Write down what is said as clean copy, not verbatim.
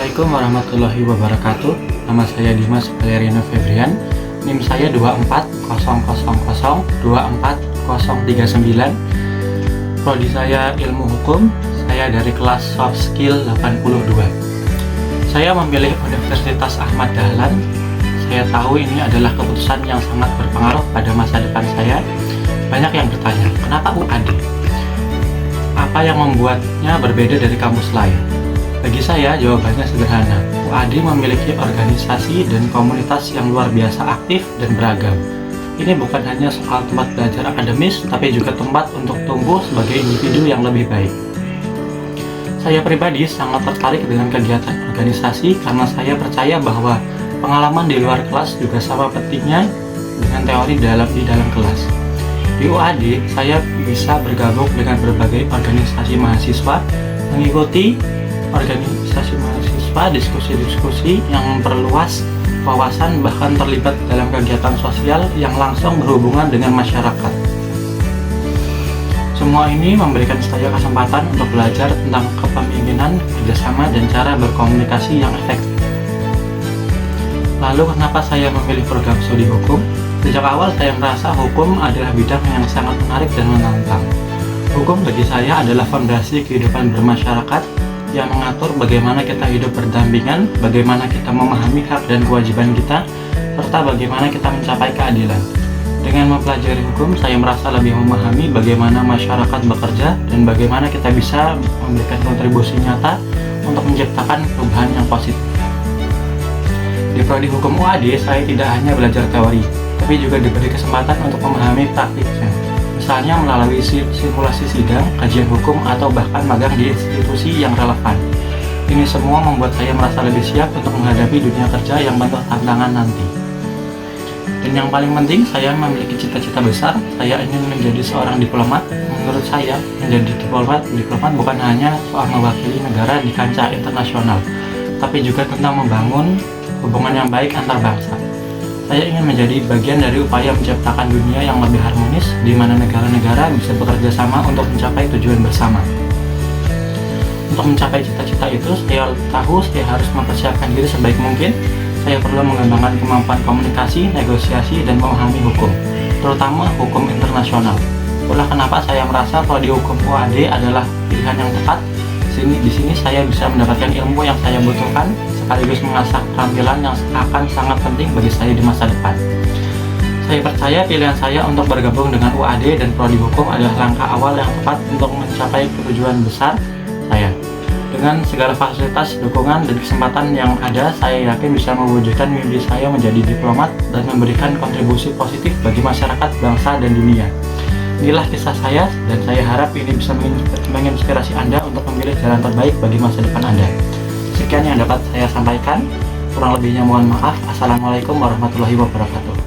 Assalamualaikum warahmatullahi wabarakatuh. Nama saya Dimas Valerino Febrian. NIM saya 24000240039. Prodi saya Ilmu Hukum. Saya dari kelas Soft Skill 82. Saya memilih Universitas Ahmad Dahlan. Saya tahu ini adalah keputusan yang sangat berpengaruh pada masa depan saya. Banyak yang bertanya, kenapa UAD? Apa yang membuatnya berbeda dari kampus lain? Bagi saya, jawabannya sederhana. UAD memiliki organisasi dan komunitas yang luar biasa aktif dan beragam. Ini bukan hanya soal tempat belajar akademis, tapi juga tempat untuk tumbuh sebagai individu yang lebih baik. Saya pribadi sangat tertarik dengan kegiatan organisasi karena saya percaya bahwa pengalaman di luar kelas juga sama pentingnya dengan teori di dalam kelas. Di UAD, saya bisa bergabung dengan berbagai organisasi mahasiswa, mengikuti organisasi mahasiswa, diskusi-diskusi yang memperluas wawasan, bahkan terlibat dalam kegiatan sosial yang langsung berhubungan dengan masyarakat. Semua ini memberikan saya kesempatan untuk belajar tentang kepemimpinan, kerjasama, dan cara berkomunikasi yang efektif. Lalu kenapa saya memilih program studi hukum? Sejak awal saya merasa hukum adalah bidang yang sangat menarik dan menantang. Hukum bagi saya adalah fondasi kehidupan bermasyarakat yang mengatur bagaimana kita hidup berdampingan, bagaimana kita memahami hak dan kewajiban kita, serta bagaimana kita mencapai keadilan. Dengan mempelajari hukum, saya merasa lebih memahami bagaimana masyarakat bekerja dan bagaimana kita bisa memberikan kontribusi nyata untuk menciptakan perubahan yang positif. Di prodi hukum UAD, saya tidak hanya belajar teori, tapi juga diberi kesempatan untuk memahami praktiknya. Misalnya melalui simulasi sidang, kajian hukum, atau bahkan magang di institusi yang relevan. Ini semua membuat saya merasa lebih siap untuk menghadapi dunia kerja yang penuh tantangan nanti. Dan yang paling penting, saya memiliki cita-cita besar. Saya ingin menjadi seorang diplomat. Menurut saya, menjadi diplomat bukan hanya soal mewakili negara di kancah internasional, tapi juga tentang membangun hubungan yang baik antar bangsa. Saya ingin menjadi bagian dari upaya menciptakan dunia yang lebih harmonis, di mana negara-negara bisa bekerja sama untuk mencapai tujuan bersama. Untuk mencapai cita-cita itu, saya tahu saya harus mempersiapkan diri sebaik mungkin. Saya perlu mengembangkan kemampuan komunikasi, negosiasi, dan memahami hukum, terutama hukum internasional. Itulah kenapa saya merasa prodi hukum UAD adalah pilihan yang tepat. Di sini saya bisa mendapatkan ilmu yang saya butuhkan, sekaligus mengasah keterampilan yang akan sangat penting bagi saya di masa depan. Saya percaya pilihan saya untuk bergabung dengan UAD dan prodi hukum adalah langkah awal yang tepat untuk mencapai tujuan besar saya. Dengan segala fasilitas, dukungan, dan kesempatan yang ada, saya yakin bisa mewujudkan mimpi saya menjadi diplomat dan memberikan kontribusi positif bagi masyarakat, bangsa, dan dunia. Inilah kisah saya, dan saya harap ini bisa menginspirasi Anda untuk memilih jalan terbaik bagi masa depan Anda. Sekian yang dapat saya sampaikan, kurang lebihnya mohon maaf. Assalamualaikum warahmatullahi wabarakatuh.